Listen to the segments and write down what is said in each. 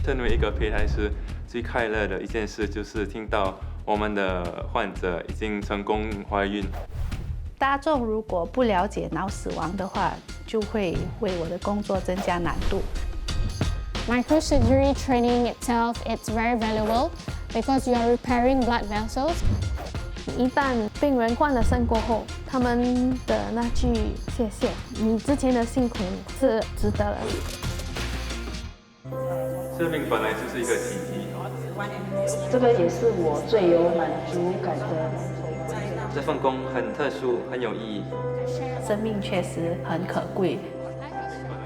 身为一个胚胎师，最快乐的一件事就是听到我们的患者已经成功怀孕。大众如果不了解脑死亡的话，就会为我的工作增加难度。Microsurgery training itself, it's very valuable because you are repairing blood vessels. 一旦病人换了肾过后，他们的那句“谢谢你之前的辛苦是值得的”。生命本来就是一个奇迹，这个也是我最有满足感的。这份工很特殊，很有意义。生命确实很可贵。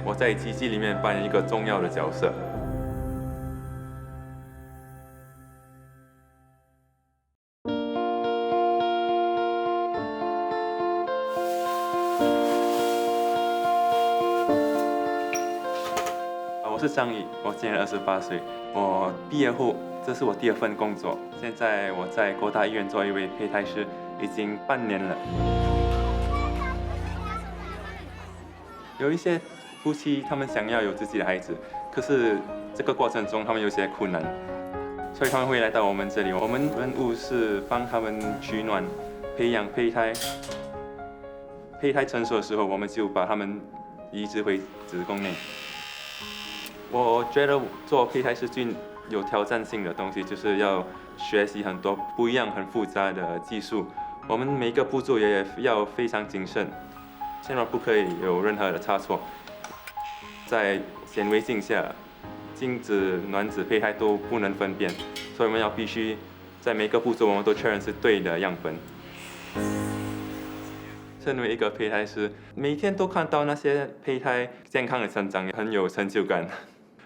我在奇迹里面扮演一个重要的角色。我是张宇，我今年28岁。我毕业后，这是我第2份工作。现在我在国大医院做一位胚胎师，已经半年了。有一些夫妻他们想要有自己的孩子，可是这个过程中他们有些困难，所以他们会来到我们这里。我们任务是帮他们取暖、培养胚胎。胚胎成熟的时候，我们就把他们移植回子宫内。我觉得做胚胎是最有挑战性的东西，就是要学习很多不一样、很复杂的技术。我们每个步骤也要非常谨慎，千万不可以有任何的差错。在显微镜下，精子、卵子、胚胎都不能分辨，所以我们要必须在每个步骤我们都确认是对的样本。身为一个胚胎师，每天都看到那些胚胎健康的成长，很有成就感。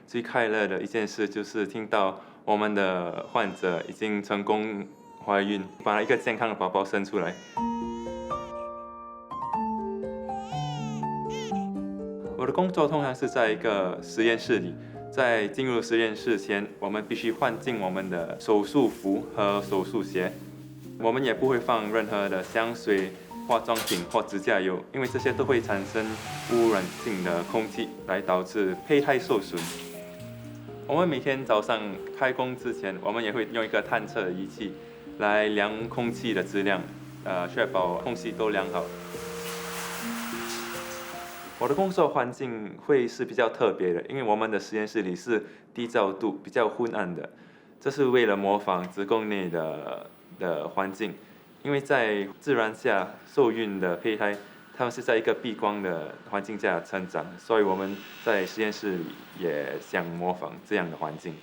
最快乐的一件事就是听到我们的患者已经成功怀孕，把一个健康的宝宝生出来。我的工作通常是在一个实验室里，在进入实验室前，我们必须换进我们的手术服和手术鞋。我们也不会放任何的香水、化妆品或指甲油，因为这些都会产生污染性的空气，来导致胚胎受损。我们每天早上开工之前，我们也会用一个探测仪器来量空气的质量，确保空气都良好。我的工作环境会是比较特别的，因为我们的实验室里是低照度、比较昏暗的，这是为了模仿子宫内的环境。因为在自然下受孕的胚胎，它们是在一个避光的环境下成长，所以我们在实验室里也想模仿这样的环境。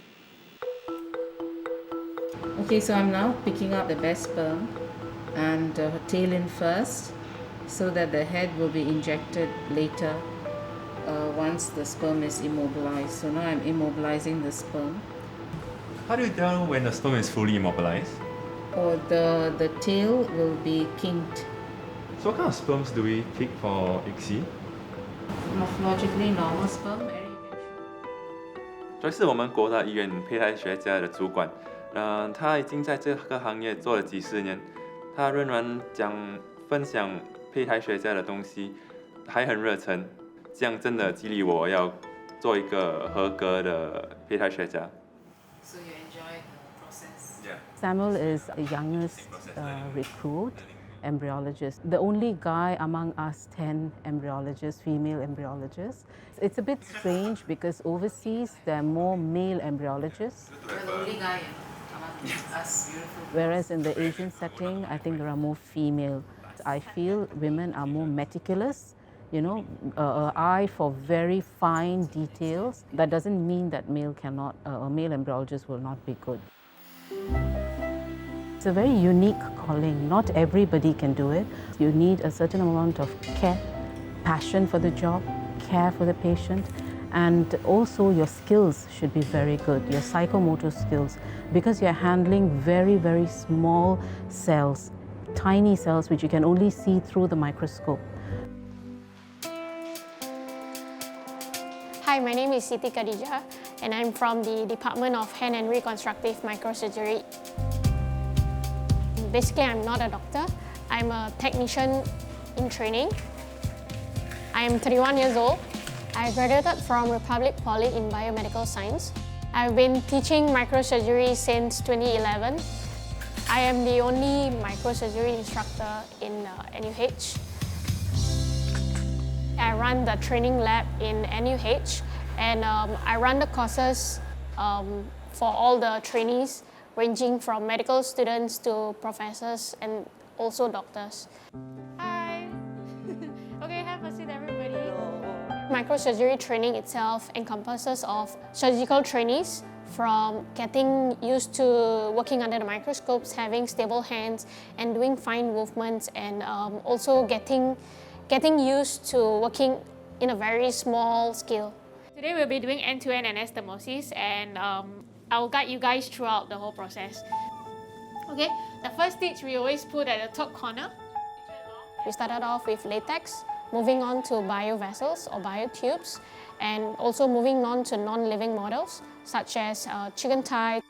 Okay, so I'm now picking up the best sperm and tail in first, so that the head will be injected later once the sperm is immobilized. So now I'm immobilizing the sperm. How do you tell when the sperm is fully immobilized? Or the tail will be kinked. So what kind of sperms do we pick for ICSI? Morphologically normal sperm. 这是我们国大医院胚胎学家的主管，他已经在这个行业做了几十年，他仍然分享胚胎学家的东西，还很热忱，这样真的激励我要做一个合格的胚胎学家。So you enjoy the process? Yeah. Samuel is the youngest recruit embryologist, the only guy among us 10 embryologists, female embryologists. It's a bit strange because overseas there are more male embryologists. You're the only guy among us beautiful. Whereas in the Asian setting, I think there are more female. I feel women are more meticulous, you know, an eye for very fine details. That doesn't mean that a male embryologist will not be good. It's a very unique calling. Not everybody can do it. You need a certain amount of care, passion for the job, care for the patient, and also your skills should be very good, your psychomotor skills, because you're handling very, very small cells, tiny cells which you can only see through the microscope. Hi, my name is Siti Khadijah, and I'm from the Department of Hand and Reconstructive Microsurgery. Basically, I'm not a doctor. I'm a technician in training. I am 31 years old. I graduated from Republic Poly in Biomedical Science. I've been teaching microsurgery since 2011. I am the only microsurgery instructor in NUH. I run the training lab in NUH, and I run the courses for all the trainees, ranging from medical students to professors and also doctors. Hi! Okay, have a seat, everybody. Microsurgery training itself encompasses of surgical trainees, from getting used to working under the microscopes, having stable hands and doing fine movements, and also getting used to working in a very small scale. Today we'll be doing end-to-end anastomosis, and I'll guide you guys throughout the whole process. Okay, the first stitch we always put at the top corner. We started off with latex, moving on to biovessels or biotubes, and also moving on to non-living models such as chicken thigh.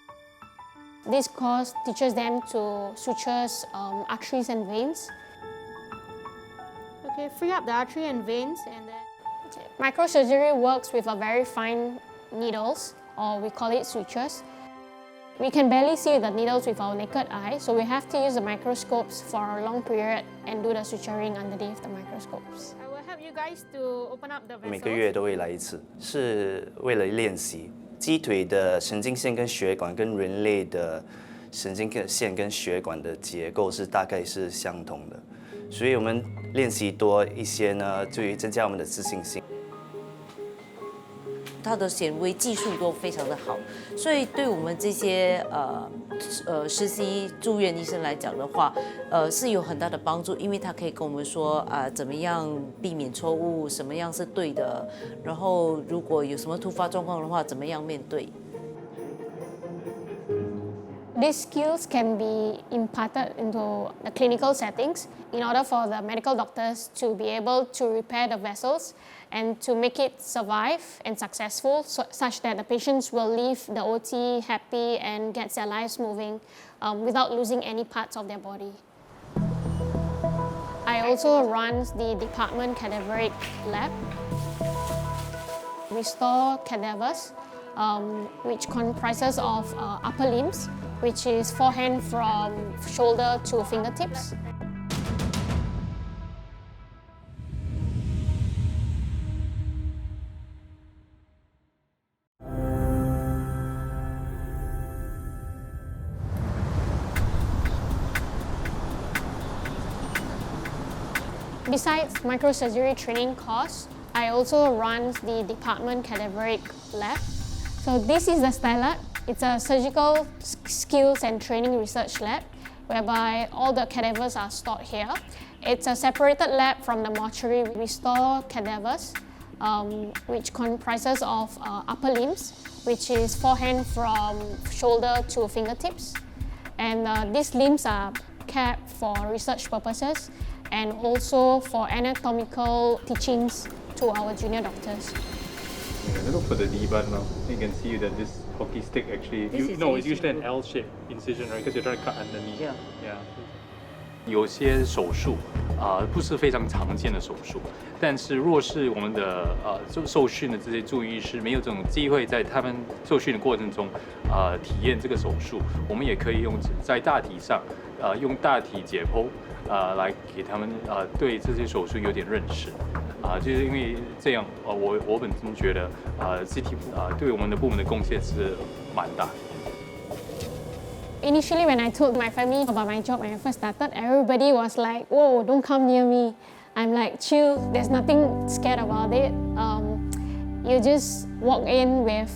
This course teaches them to sutures arteries and veins. Okay, free up the artery and veins, and then microsurgery works with a very fine needles, or we call it sutures. We can barely see the needles with our naked eye, so we have to use the microscopes for a long period and do the suturing underneath the microscopes. I will help you guys to open up the vessels. 每个月都会来一次，是为了练习鸡腿的神经线跟血管跟人类的神经线跟血管的结构是大概是相同的，所以我们练习多一些呢，就会增加我们的自信心。 它的显微技术都非常的好，所以对我们这些实习住院医生来讲的话，是有很大的帮助，因为他可以跟我们说怎么样避免错误，什么样是对的，然后如果有什么突发状况的话，怎么样面对。 These skills can be imparted into the clinical settings in order for the medical doctors to be able to repair the vessels and to make it survive and successful, such that the patients will leave the OT happy and get their lives moving without losing any parts of their body. I also run the department cadaveric lab. We store cadavers, which comprises of upper limbs, which is forehand from shoulder to fingertips. Besides microsurgery training course, I also run the department cadaveric lab. So this is the STYLAB. It's a surgical skills and training research lab whereby all the cadavers are stored here. It's a separated lab from the mortuary. We store cadavers, which comprises of upper limbs, which is forehand from shoulder to fingertips. And these limbs are kept for research purposes and also for anatomical teachings to our junior doctors. Look for the D-bun now. You can see that this hockey stick actually, it's usually an L-shaped incision, right? Because you're trying to cut underneath. Yeah. 有些手术不是非常常见的手术，但是若是我们的受训的这些助医师没有这种机会在他们受训的过程中体验这个手术，我们也可以用在大体上用大体解剖来给他们对这些手术有点认识就是因为这样我本身觉得CT 对我们的部门的贡献是蛮大的。 Initially, when I told my family about my job when I first started, everybody was like, "Whoa, don't come near me." I'm like, chill, there's nothing scared about it. You just walk in with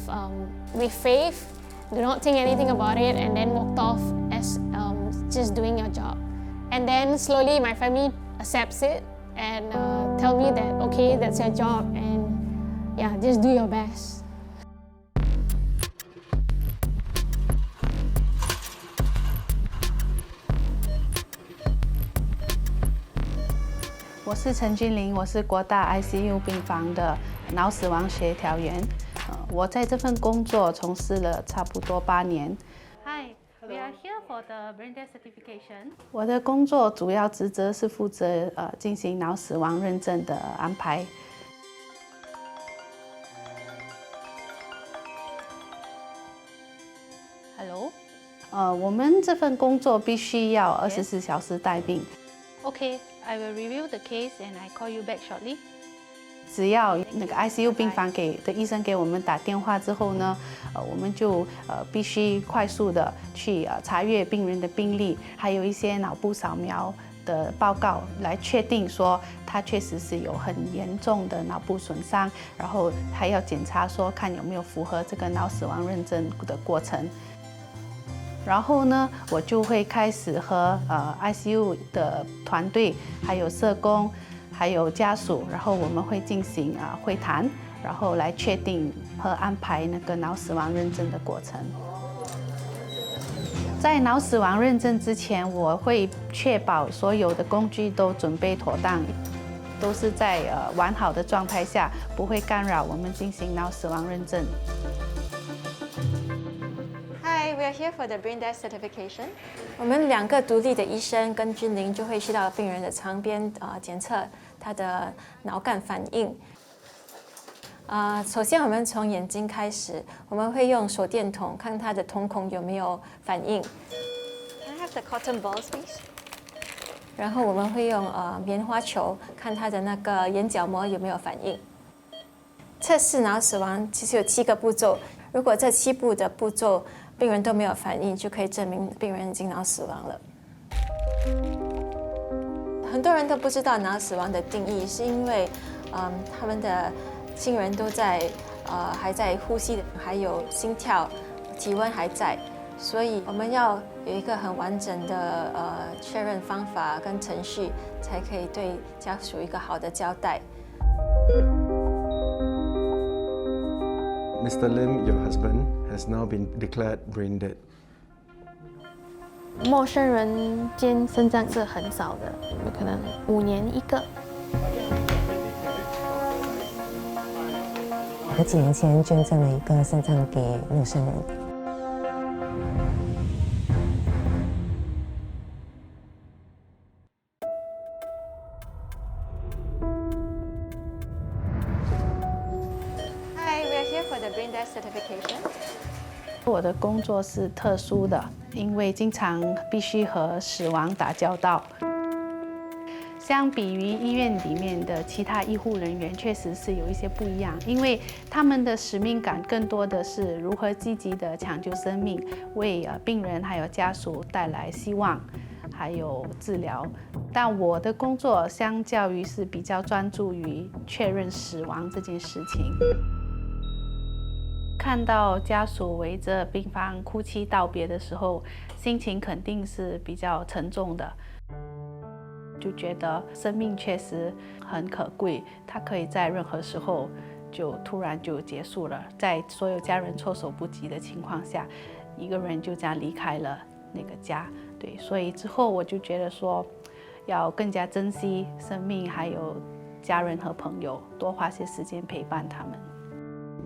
faith, do not think anything about it, and then walked off as just doing your job. And then slowly my family accepts it and tell me that, okay, that's your job, and yeah, just do your best. 我是陈君玲，我是国大 ICU 病房的脑死亡协调员。我在这份工作从事了差不多8年。Hi, we are here for the brain death certification. 我的工作主要职责是负责进行脑死亡认证的安排。我们这份工作必须要24小时待命。Okay, I will review the case and I call you back shortly. 只要那个 ICU 病房的医生给我们打电话之后呢，我们就必须快速的去查阅病人的病历，还有一些脑部扫描的报告，来确定说他确实是有很严重的脑部损伤，然后还要检查说看有没有符合这个脑死亡认证的过程。然后呢，我就会开始和ICU 的团队，还有社工，还有家属，然后我们会进行会谈，然后来确定和安排那个脑死亡认证的过程。在脑死亡认证之前，我会确保所有的工具都准备妥当，都是在完好的状态下，不会干扰我们进行脑死亡认证。Hi, we are here for the brain death certification. 我们2个独立的医生跟君临就会去到病人的床边检测他的脑干反应。首先我们从眼睛开始，我们会用手电筒看他的瞳孔有没有反应。Can I have the cotton balls, please? 然后我们会用棉花球看他的那个眼角膜有没有反应。测试脑死亡其实有7个步骤，如果这7步的步骤病人都没有反应，就可以证明病人已经脑死亡了。很多人都不知道脑死亡的定义，是因为他们的亲人都还在呼吸，还有心跳，体温还在，所以我们要有一个很完整的确认方法跟程序，才可以对家属一个好的交代。Mr. Lim, your husband, has now been declared brain dead. 陌生人捐肾脏是很少的，有可能5年1个。我几年前捐赠了一个肾脏给陌生人。Hi, we are here for the brain death certification. 我的工作是特殊的，因为经常必须和死亡打交道。相比于医院里面的其他医护人员，确实是有一些不一样，因为他们的使命感更多的是如何积极的抢救生命，为病人还有家属带来希望，还有治疗。但我的工作相较于是比较专注于确认死亡这件事情。看到家属围着病房哭泣道别的时候，心情肯定是比较沉重的。就觉得生命确实很可贵，它可以在任何时候就突然就结束了，在所有家人措手不及的情况下，一个人就这样离开了那个家。对，所以之后我就觉得说，要更加珍惜生命，还有家人和朋友，多花些时间陪伴他们。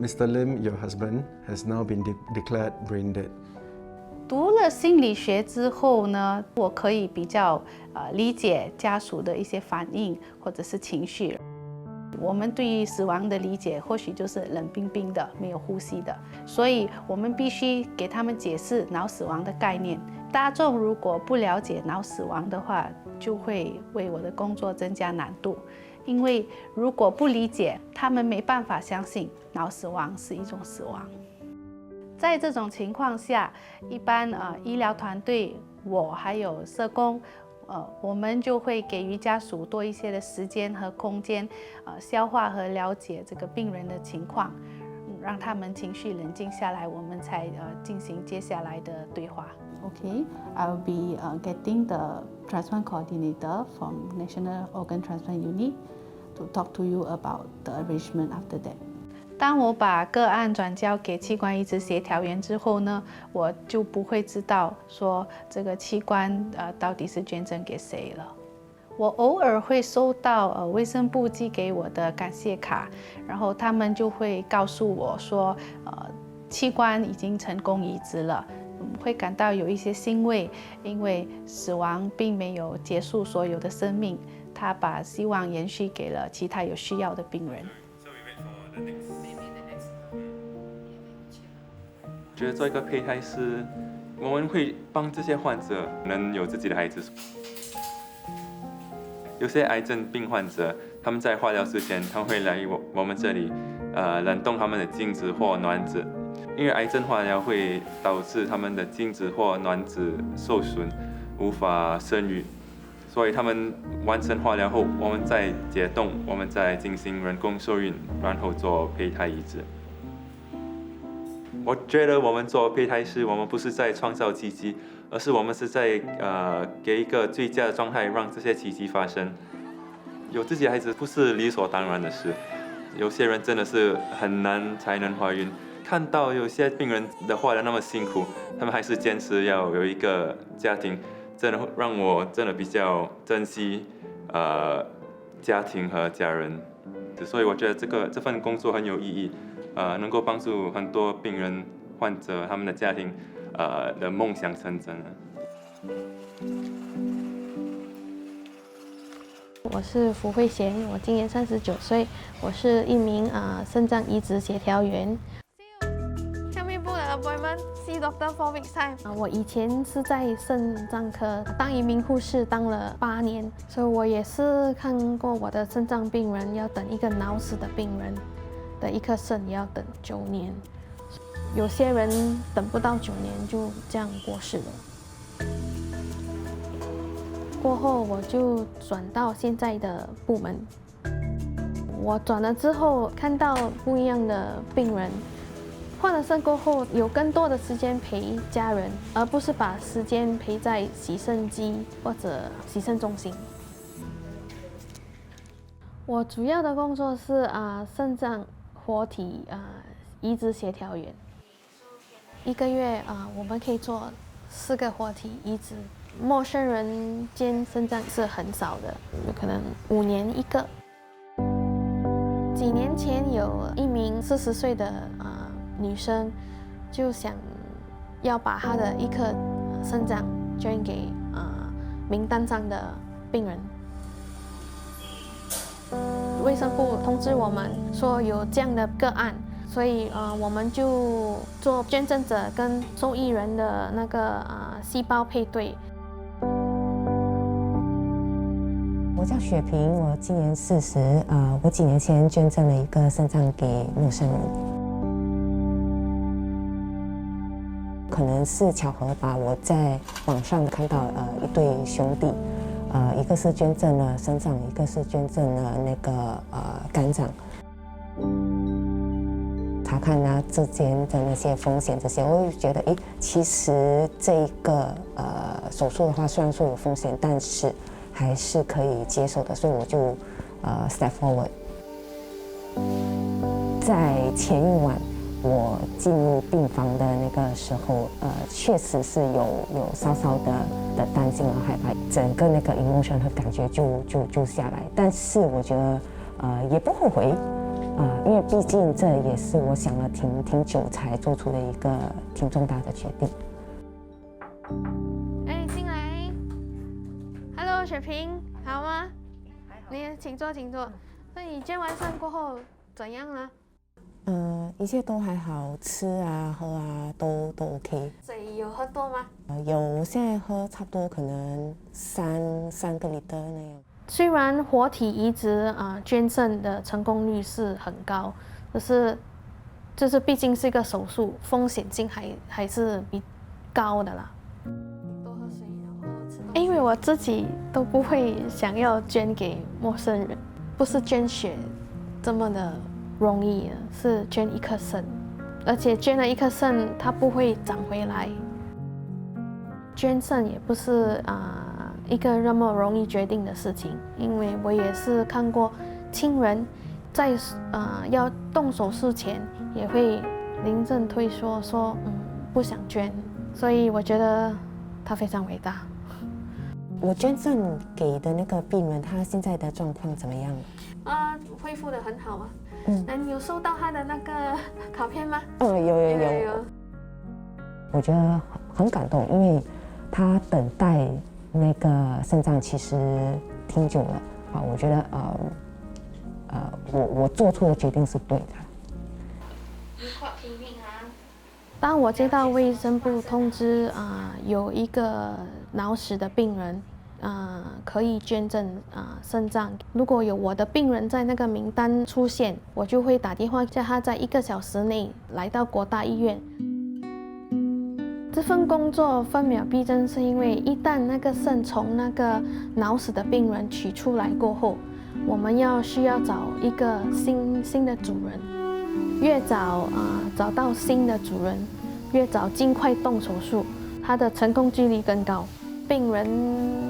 Mr. Lim, your husband, has now been declared brain dead. 读了心理学之后呢，我可以比较理解家属的一些反应或者是情绪。我们对于死亡的理解或许就是冷冰冰的，没有呼吸的，所以我们必须给他们解释脑死亡的概念。大众如果不了解脑死亡的话，就会为我的工作增加难度。因为如果不理解，他们没办法相信脑死亡是一种死亡。在这种情况下，一般医疗团队，我还有社工，我们就会给予家属多一些的时间和空间，消化和了解这个病人的情况，让他们情绪冷静下来，我们才进行接下来的对话。Okay, I'll be getting the transplant coordinator from National Organ Transplant Unit to talk to you about the arrangement after that. 当我把个案转交给器官移植协调员之后呢，我就不会知道说这个器官到底是捐赠给谁了。我偶尔会收到卫生部寄给我的感谢卡，然后他们就会告诉我说，器官已经成功移植了，会感到有一些欣慰，因为死亡并没有结束所有的生命，他把希望延续给了其他有需要的病人。觉得做一个胚胎是我们会帮这些患者能有自己的孩子。有些癌症病患者，他们在化疗之前，他们会来我们这里，冷冻他们的精子或卵子，因为癌症化疗会导致他们的精子或卵子受损，无法生育，所以他们完成化疗后，我们再解冻，我们再进行人工受孕，然后做胚胎移植。我觉得我们做胚胎师，我们不是在创造奇迹，而是我们是在给一个最佳的状态，让这些奇迹发生。有自己的孩子不是理所当然的事，有些人真的是很难才能怀孕。看到有些病人的化疗那么辛苦，他们还是坚持要有一个家庭，真的让我真的比较珍惜家庭和家人。所以我觉得这份工作很有意义。能够帮助很多病人、患者他们的家庭的梦想成真。我是符慧贤，我今年39岁，我是一名肾脏移植协调员。Can we book an appointment? See doctor for weeks time. 我以前是在肾脏科当一名护士，当了8年，所以我也是看过我的肾脏病人要等一个脑死的病人。的一颗肾也要等9年，有些人等不到9年就这样过世了。过后我就转到现在的部门，我转了之后看到不一样的病人，换了肾过后有更多的时间陪家人，而不是把时间陪在洗肾机或者洗肾中心。我主要的工作是肾脏活体移植协调员，1个月我们可以做4个活体移植。陌生人捐肾脏是很少的，有可能5年1个。几年前有一名40岁的女生，就想要把她的1颗肾脏捐给名单上的病人。卫生部通知我们说有这样的个案，所以我们就做捐赠者跟受益人的那个细胞配对。我叫雪萍，我今年40，我几年前捐赠了1个肾脏给陌生人，可能是巧合吧。我在网上看到一对兄弟。一个是捐赠了肾脏，一个是捐赠了那个肝脏。查看之间的那些风险这些，我就觉得，其实这个手术的话，虽然说有风险，但是还是可以接受的，所以我就step forward。在前一晚我进入病房的那个时候，确实是有稍稍的担心和害怕，整个那个 emotion 和感觉就下来。但是我觉得，也不后悔，因为毕竟这也是我想了挺久才做出的一个挺重大的决定。进来 ，Hello， 雪萍，好吗？你请坐，请坐。那你捐完肾过后怎样了？一切都还好，吃喝都 OK。水有喝多吗？有，现在喝差不多可能3个liter那样。虽然活体移植捐肾的成功率是很高，可是就是毕竟是一个手术，风险性还是比高的啦。多喝水，然后吃。因为我自己都不会想要捐给陌生人，不是捐血这么的容易，是捐1颗肾，而且捐了1颗肾，它不会长回来。捐肾也不是一个那么容易决定的事情，因为我也是看过亲人在要动手术前也会临阵退缩，说不想捐，所以我觉得他非常伟大。我捐赠给的那个病人，他现在的状况怎么样？恢复得很好啊。那你有收到他的那个卡片吗？有。我觉得很感动，因为他等待那个肾脏其实挺久了我觉得我做出的决定是对的。你跨平平当我接到卫生部通知有一个脑死的病人可以捐赠肾脏，如果有我的病人在那个名单出现，我就会打电话叫他在1个小时内来到国大医院。这份工作分秒必争，是因为一旦那个肾从那个脑死的病人取出来过后，我们需要找一个新的主人。越早找到新的主人，越早尽快动手术，它的成功几率更高。病人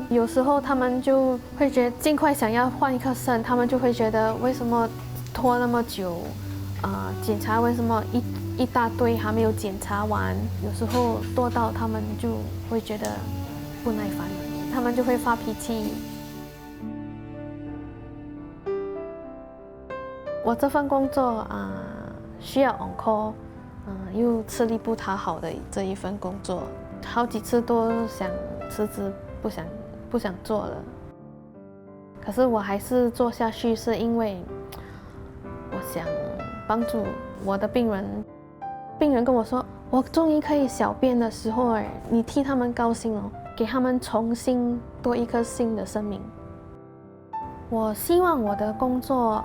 有时候他们就会觉得尽快想要换一颗肾，他们就会觉得为什么拖那么久，检查为什么一大堆还没有检查完，有时候多到他们就会觉得不耐烦，他们就会发脾气。我这份工作需要 on call，又吃力不讨好的这一份工作，好几次都想辞职，不想做了。可是我还是做下去，是因为我想帮助我的病人。病人跟我说，我终于可以小便的时候，你替他们高兴哦，给他们重新多一颗新的生命。我希望我的工作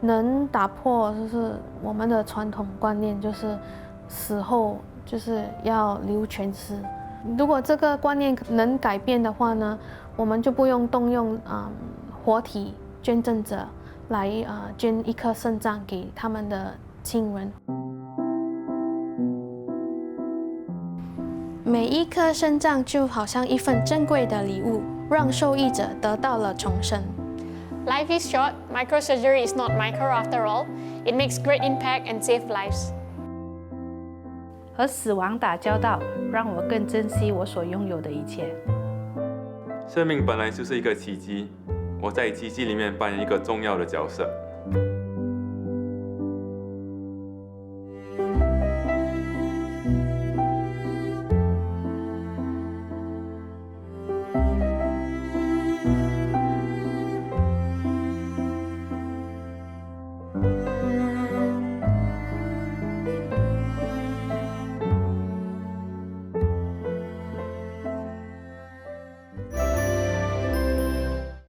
能打破就是我们的传统观念，就是死后就是要留全尸。如果这个观念能改变的话呢，我们就不用动用活体捐赠者来捐一颗肾脏给他们的亲人。每一颗肾脏就好像一份珍贵的礼物，让受益者得到了重生。Life is short. Microsurgery is not micro after all. It makes great impact and save lives. 和死亡打交道，让我更珍惜我所拥有的一切。生命本来就是一个奇迹，我在奇迹里面扮演一个重要的角色。